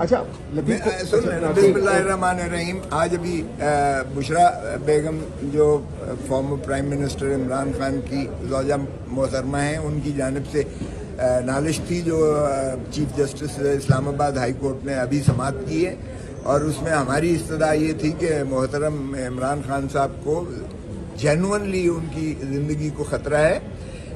اچھا بسم اللہ الرحمن الرحیم. آج ابھی بشرا بیگم جو former prime minister Imran Khan کی زوجہ محترمہ ہیں، ان کی جانب سے نالش تھی جو چیف جسٹس اسلام آباد ہائی کورٹ نے ابھی سماعت کی ہے، اور اس میں ہماری استدعا یہ تھی کہ محترم عمران خان صاحب کو جینوئنلی ان کی زندگی کو خطرہ ہے،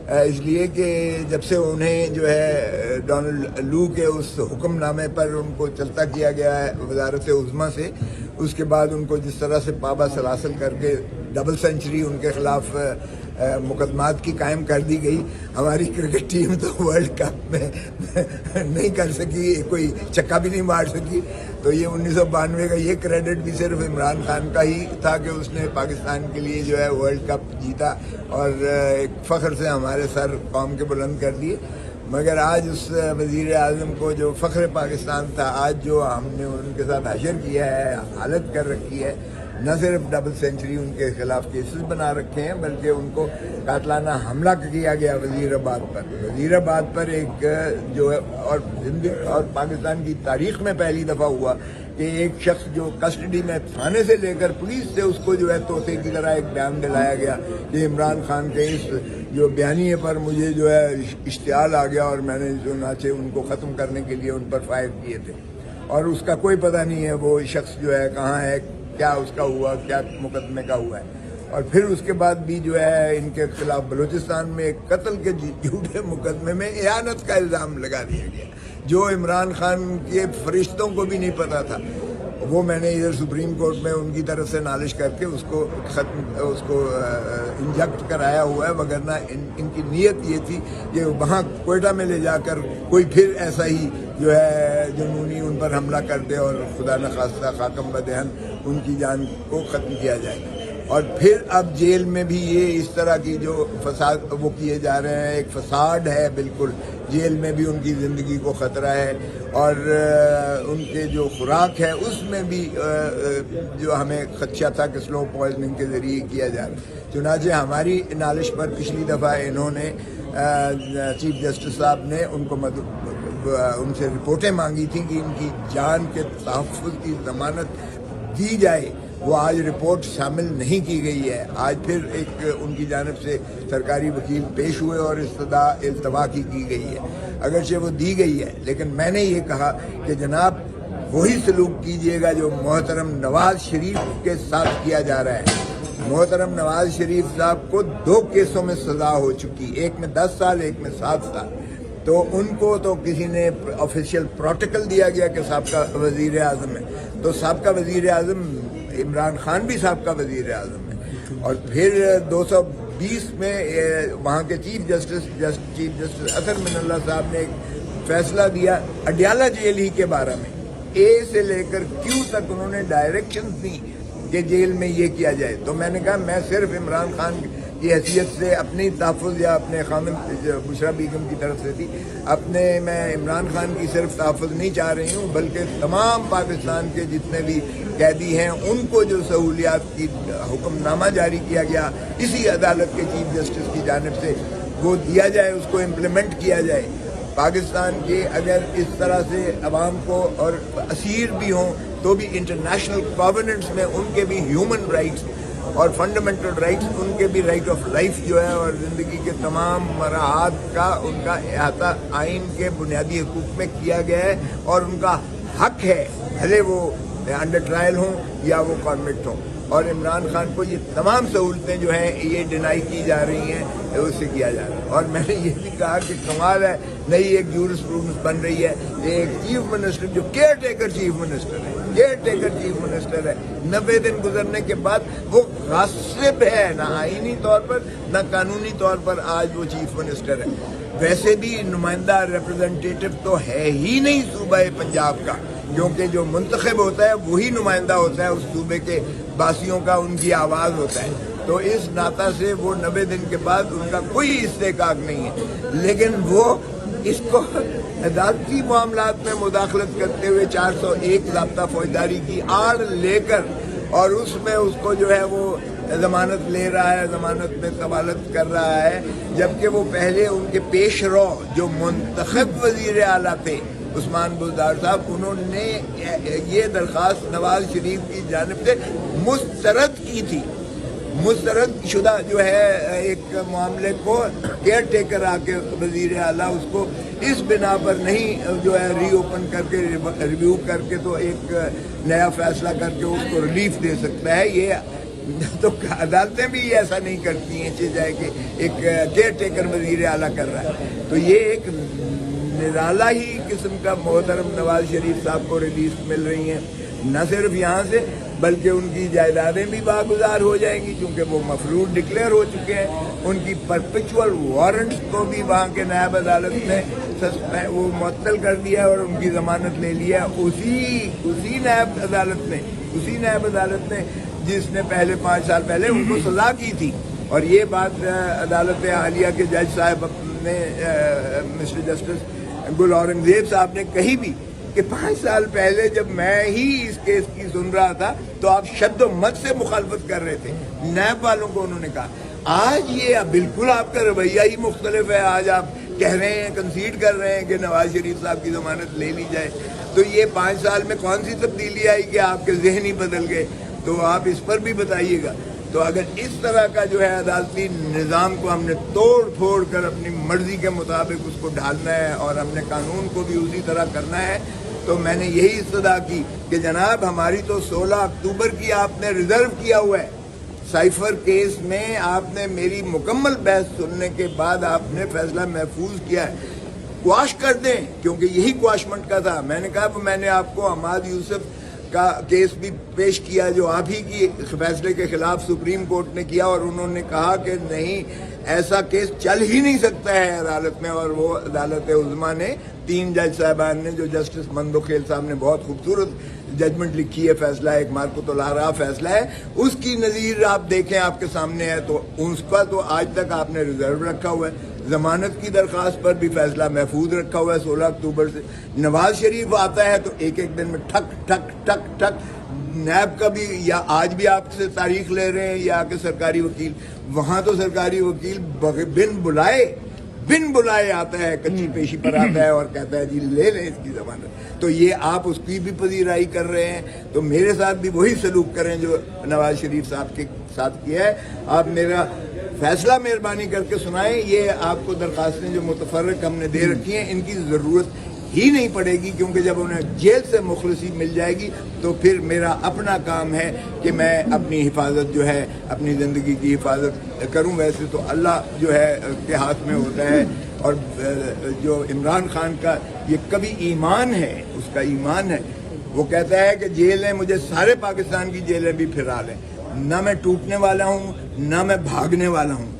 اس لیے کہ جب سے انہیں جو ہے ڈونلڈ لو کے اس حکم نامے پر ان کو چلتا کیا گیا ہے وزارت عظمیٰ سے، اس کے بعد ان کو جس طرح سے پابا سلاسل کر کے ڈبل سینچری ان کے خلاف مقدمات کی قائم کر دی گئی. ہماری کرکٹ ٹیم تو ورلڈ کپ میں نہیں کر سکی، کوئی چکا بھی نہیں مار سکی. تو یہ 1992 کا یہ کریڈٹ بھی صرف عمران خان کا ہی تھا کہ اس نے پاکستان کے لیے جو ہے ورلڈ کپ جیتا اور ایک فخر سے ہمارے سر قوم کے بلند کر دیے. مگر آج اس وزیر اعظم کو جو فخر پاکستان تھا، آج جو ہم نے ان کے ساتھ حشر کیا ہے، حالت کر رکھی ہے، نہ صرف ڈبل سینچری ان کے خلاف کیسز بنا رکھے ہیں، بلکہ ان کو قاتلانہ حملہ کیا گیا وزیر آباد پر ایک جو ہے اور پاکستان کی تاریخ میں پہلی دفعہ ہوا کہ ایک شخص جو کسٹڈی میں تھانے سے لے کر پولیس سے اس کو جو ہے طوطے کی طرح ایک بیان دلایا گیا کہ عمران خان کے اس جو بیانیے پر مجھے جو ہے اشتعال آ گیا اور میں نے چنانچہ ان کو ختم کرنے کے لیے ان پر فائر کیے تھے، اور اس کا کوئی پتہ نہیں ہے وہ شخص جو ہے کہاں ہے، کیا اس کا ہوا، کیا مقدمے کا ہوا ہے. اور پھر اس کے بعد بھی جو ہے ان کے خلاف بلوچستان میں ایک قتل کے جھوٹے مقدمے میں اعانت کا الزام لگا دیا گیا جو عمران خان کے فرشتوں کو بھی نہیں پتا تھا. وہ میں نے ادھر سپریم کورٹ میں ان کی طرف سے نالش کر کے اس کو انجیکٹ کرایا ہوا ہے، وگرنہ ان کی نیت یہ تھی کہ وہاں کوئٹہ میں لے جا کر کوئی پھر ایسا ہی جو ہے جنونی ان پر حملہ کر دے اور خدا نخواستہ خاکم بدہن ان کی جان کو ختم کیا جائے. اور پھر اب جیل میں بھی یہ اس طرح کی جو فساد وہ کیے جا رہے ہیں، ایک فساد ہے بالکل. جیل میں بھی ان کی زندگی کو خطرہ ہے، اور ان کے جو خوراک ہے اس میں بھی جو ہمیں خدشہ تھا کہ سلو پوائزننگ کے ذریعے کیا جا رہا ہے. چنانچہ ہماری نالش پر پچھلی دفعہ انہوں نے چیف جسٹس صاحب نے ان سے رپورٹیں مانگی تھیں کہ ان کی جان کے تحفظ کی ضمانت دی جائے. وہ آج رپورٹ شامل نہیں کی گئی ہے. آج پھر ایک ان کی جانب سے سرکاری وکیل پیش ہوئے اور التوا کی گئی ہے. اگرچہ وہ دی گئی ہے، لیکن میں نے یہ کہا کہ جناب وہی سلوک کیجیے گا جو محترم نواز شریف کے ساتھ کیا جا رہا ہے. محترم نواز شریف صاحب کو 2 کیسوں میں سزا ہو چکی، ایک میں 10 سال، ایک میں 7 سال. تو ان کو تو کسی نے آفیشیل پروٹوکول دیا گیا کہ سابقہ وزیر اعظم ہے، تو سابقہ وزیر اعظم عمران خان بھی سابقہ وزیر اعظم ہے. اور پھر 220 میں وہاں کے چیف جسٹس اطہر من اللہ صاحب نے ایک فیصلہ دیا اڈیالہ جیل ہی کے بارے میں. اے سے لے کر کیو تک انہوں نے ڈائریکشنز دی کہ جیل میں یہ کیا جائے. تو میں نے کہا میں صرف عمران خان کی حیثیت سے اپنی تحفظ یا اپنے خامن بشرا بیگم کی طرف سے تھی، میں عمران خان کی صرف تحفظ نہیں چاہ رہی ہوں، بلکہ تمام پاکستان کے جتنے بھی قیدی ہیں ان کو جو سہولیات کی حکم نامہ جاری کیا گیا اسی عدالت کے چیف جسٹس کی جانب سے وہ دیا جائے، اس کو امپلیمنٹ کیا جائے. پاکستان کے اگر اس طرح سے عوام کو اور اسیر بھی ہوں تو بھی انٹرنیشنل کووننٹس میں ان کے بھی ہیومن رائٹس اور فنڈامنٹل رائٹس، ان کے بھی رائٹ آف لائف جو ہے اور زندگی کے تمام مراحل کا ان کا احاطہ آئین کے بنیادی حقوق میں کیا گیا ہے، اور ان کا حق ہے بھلے وہ انڈر ٹرائل ہوں یا وہ کانوکٹ ہوں. اور عمران خان کو یہ تمام سہولتیں جو ہیں یہ ڈینائی کی جا رہی ہیں، اس سے کیا جا رہا ہے. اور میں نے یہ بھی کہا کہ کمال ہے، نئی ایک جورسپروڈنس بن رہی ہے. ایک چیف منسٹر جو کیئر ٹیکر چیف منسٹر ہے 90 دن گزرنے کے بعد وہ غاصب ہے، نہ آئینی طور پر نہ قانونی طور پر آج وہ چیف منسٹر ہے. ویسے بھی نمائندہ ریپرزنٹیٹو تو ہے ہی نہیں صوبہ پنجاب کا، کیونکہ جو منتخب ہوتا ہے وہی نمائندہ ہوتا ہے اس صوبے کے باسیوں کا، ان کی آواز ہوتا ہے. تو اس ناطہ سے وہ 90 دن کے بعد ان کا کوئی استحقاق نہیں ہے. لیکن وہ اس کو عدالتی معاملات میں مداخلت کرتے ہوئے 401 ضابطہ فوجداری کی آڑ لے کر اور اس میں اس کو جو ہے وہ ضمانت لے رہا ہے، ضمانت میں قبالت کر رہا ہے، جبکہ وہ پہلے ان کے پیش رو جو منتخب وزیر اعلیٰ تھے عثمان بزدار صاحب, انہوں نے یہ درخواست نواز شریف کی جانب سے مسترد کی تھی. مسترد شدہ جو ہے ایک معاملے کو کیئر ٹیکر آ کے وزیر اعلیٰ اس کو اس بنا پر نہیں جو ہے ری اوپن کر کے ریویو کر کے تو ایک نیا فیصلہ کر کے اس کو ریلیف دے سکتا ہے. یہ تو عدالتیں بھی ایسا نہیں کرتی ہیں جائے کہ ایک کیئر ٹیکر وزیر اعلیٰ کر رہا ہے. تو یہ ایک نرالا ہی قسم کا محترم نواز شریف صاحب کو ریلیف مل رہی ہیں. نہ صرف یہاں سے بلکہ ان کی جائیدادیں بھی باگزار ہو جائیں گی چونکہ وہ مفروض ڈکلیئر ہو چکے ہیں. ان کی پرپیچول وارنٹس کو بھی وہاں کے نائب عدالت نے وہ معطل کر دیا اور ان کی ضمانت لے لیا. اسی نائب عدالت نے جس نے پہلے 5 سال پہلے ان کو سزا کی تھی. اور یہ بات عدالت عالیہ کے جج صاحب نے مسٹر جسٹس گل اورنگزیب صاحب نے کہی بھی کہ 5 سال پہلے جب میں ہی اس کیس کی سن رہا تھا تو آپ شد و مت سے مخالفت کر رہے تھے. نیب والوں کو انہوں نے کہا. آج یہ بالکل آپ کا رویہ ہی مختلف ہے. آج آپ کہہ رہے ہیں, کنسیڈ کر رہے ہیں کہ نواز شریف صاحب کی ضمانت لے لی جائے. تو یہ 5 سال میں کون سی تبدیلی آئی کہ آپ کے ذہن ہی بدل گئے؟ تو آپ اس پر بھی بتائیے گا. تو اگر اس طرح کا جو ہے عدالتی نظام کو ہم نے توڑ پھوڑ کر اپنی مرضی کے مطابق اس کو ڈھالنا ہے اور ہم نے قانون کو بھی اسی طرح کرنا ہے, تو میں نے یہی استدعا کی کہ جناب ہماری تو 16 اکتوبر کی آپ نے ریزرو کیا ہوا ہے. سائفر کیس میں آپ نے میری مکمل بحث سننے کے بعد آپ نے فیصلہ محفوظ کیا ہے. کواش کر دیں کیونکہ یہی کواشمنٹ کا تھا. میں نے کہا میں نے آپ کو حماد یوسف کا کیس بھی پیش کیا جو آپ ہی کی فیصلے کے خلاف سپریم کورٹ نے کیا اور انہوں نے کہا کہ نہیں ایسا کیس چل ہی نہیں سکتا ہے عدالت میں. اور وہ عدالت عظمیٰ نے 3 جج صاحبان نے جو جسٹس مندوخیل صاحب نے بہت خوبصورت ججمنٹ لکھی ہے, فیصلہ ایک مارکت الآراء فیصلہ ہے, اس کی نظیر آپ دیکھیں آپ کے سامنے ہے. تو اس کا تو آج تک آپ نے ریزرو رکھا ہوا ہے. ضمانت کی درخواست پر بھی فیصلہ محفوظ رکھا ہوا ہے 16 اکتوبر سے. نواز شریف آتا ہے تو ایک دن میں ٹھک ٹھک ٹھک ٹھک. نیب کا بھی یا آج بھی آپ سے تاریخ لے رہے ہیں یا کہ سرکاری وکیل, وہاں تو سرکاری وکیل بن بلائے آتا ہے, کچی پیشی پر آتا ہے اور کہتا ہے جی لے لیں اس کی ضمانت. تو یہ آپ اس کی بھی پذیرائی کر رہے ہیں. تو میرے ساتھ بھی وہی سلوک کریں جو نواز شریف صاحب کے ساتھ کیا ہے. آپ میرا فیصلہ مہربانی کر کے سنائیں. یہ آپ کو درخواستیں جو متفرق ہم نے دے رکھی ہیں ان کی ضرورت ہی نہیں پڑے گی کیونکہ جب انہیں جیل سے مخلصی مل جائے گی تو پھر میرا اپنا کام ہے کہ میں اپنی حفاظت جو ہے اپنی زندگی کی حفاظت کروں. ویسے تو اللہ جو ہے کے ہاتھ میں ہوتا ہے. اور جو عمران خان کا یہ کبھی ایمان ہے, اس کا ایمان ہے, وہ کہتا ہے کہ جیلیں مجھے سارے پاکستان کی جیلیں بھی پھرا لیں, نہ میں ٹوٹنے والا ہوں نہ میں بھاگنے والا ہوں.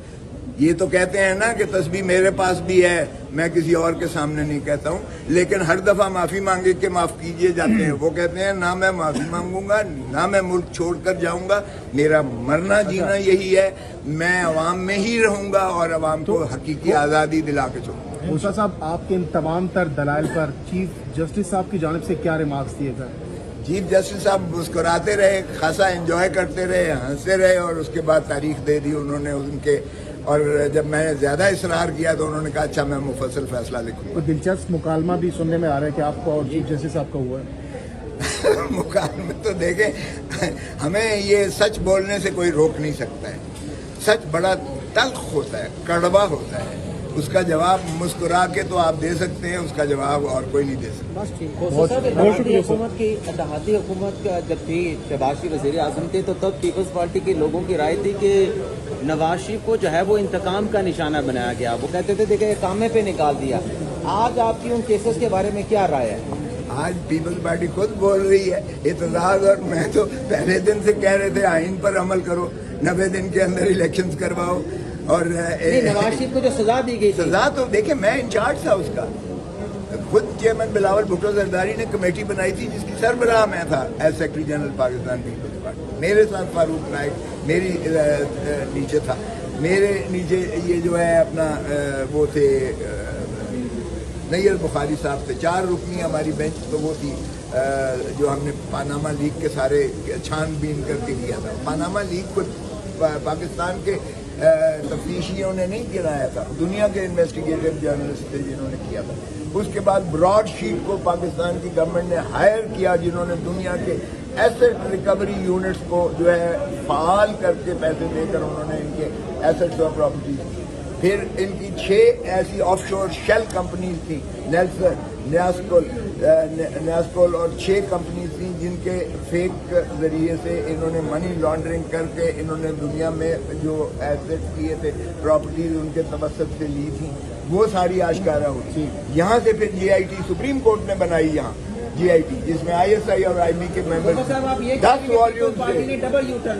یہ تو کہتے ہیں نا کہ تسبیح میرے پاس بھی ہے, میں کسی اور کے سامنے نہیں کہتا ہوں, لیکن ہر دفعہ معافی مانگے کہ معاف کیجئے جاتے ہیں. وہ کہتے ہیں نہ میں معافی مانگوں گا نہ میں ملک چھوڑ کر جاؤں گا, میرا مرنا جینا یہی ہے, میں عوام میں ہی رہوں گا اور عوام کو حقیقی آزادی دلا کے چھوڑوں گا. موسیٰ صاحب آپ کے ان تمام تر دلائل پر چیف جسٹس صاحب کی جانب سے کیا ریمارکس دیے گئے؟ چیف جسٹس صاحب مسکراتے رہے, خاصا انجوائے کرتے رہے, ہنستے رہے اور اس کے بعد تاریخ دے دی انہوں نے ان کے. اور جب میں نے زیادہ اصرار کیا تو انہوں نے کہا اچھا میں مفصل فیصلہ لکھوں گا. دلچسپ مکالمہ بھی سننے میں آ رہا ہے کہ آپ کو اور چیف جسٹس صاحب کا ہوا ہے. مکالمے تو دیکھیں, ہمیں یہ سچ بولنے سے کوئی روک نہیں سکتا ہے. سچ بڑا تلخ ہوتا ہے, کڑوا ہوتا ہے. اس کا جواب مسکرا کے تو آپ دے سکتے ہیں, اس کا جواب اور کوئی نہیں دے سکتا. اتحادی حکومت جب تھی شہباز شریف وزیر اعظم تھے تو تب پیپلز پارٹی کے لوگوں کی رائے تھی کہ نواز شریف کو جو ہے وہ انتقام کا نشانہ بنایا گیا. وہ کہتے تھے دیکھیں کامے پہ نکال دیا. آج آپ کی ان کیسز کے بارے میں کیا رائے ہے؟ آج پیپلز پارٹی خود بول رہی ہے اعتراض, اور میں تو پہلے دن سے کہہ رہے تھے آئین پر عمل کرو, 90 دن کے اندر الیکشنز کرواؤ. اور نواز شریف کو جو سزا دی گئی سزا تو دیکھیں میں انچارج تھا اس کا. خود چیئرمین بلاول بھٹو زرداری نے کمیٹی بنائی تھی جس کی سربراہ میں تھا as secretary general Pakistan Peoples Party. میرے ساتھ فاروق نائک میری نیچے تھا. میرے نیچے یہ جو ہے اپنا وہ تھے نیر بخاری صاحب تھے. 4 رکنی ہماری بینچ تو وہ تھی جو ہم نے پاناما لیگ کے سارے چھان بین کر کے لیا تھا. پاناما لیگ کو پاکستان کے تفتیشیوں نے نہیں گرایا تھا, دنیا کے انویسٹیگیٹو جرنلسٹ تھے جنہوں نے کیا تھا. اس کے بعد براڈ شیٹ کو پاکستان کی گورنمنٹ نے ہائر کیا, جنہوں نے دنیا کے ایسٹ ریکوری یونٹس کو جو ہے فعال کر کے پیسے دے کر انہوں نے ان کے ایسٹس اور پراپرٹیز کی. پھر ان کی 6 ایسی آف شور شیل کمپنیز تھیں, نیاسکول اور 6 کمپنیز تھیں جن کے فیک ذریعے سے انہوں نے منی لانڈرنگ کر کے انہوں نے دنیا میں جو ایسٹ کیے تھے, پراپرٹیز ان کے توسط سے لی تھیں, وہ ساری آشکارا ہوئی. یہاں سے پھر GIT سپریم کورٹ نے بنائی, یہاں GIT جس میں ISI اور IB کے ممبر 10 والیوم سے ڈبل یو ٹرن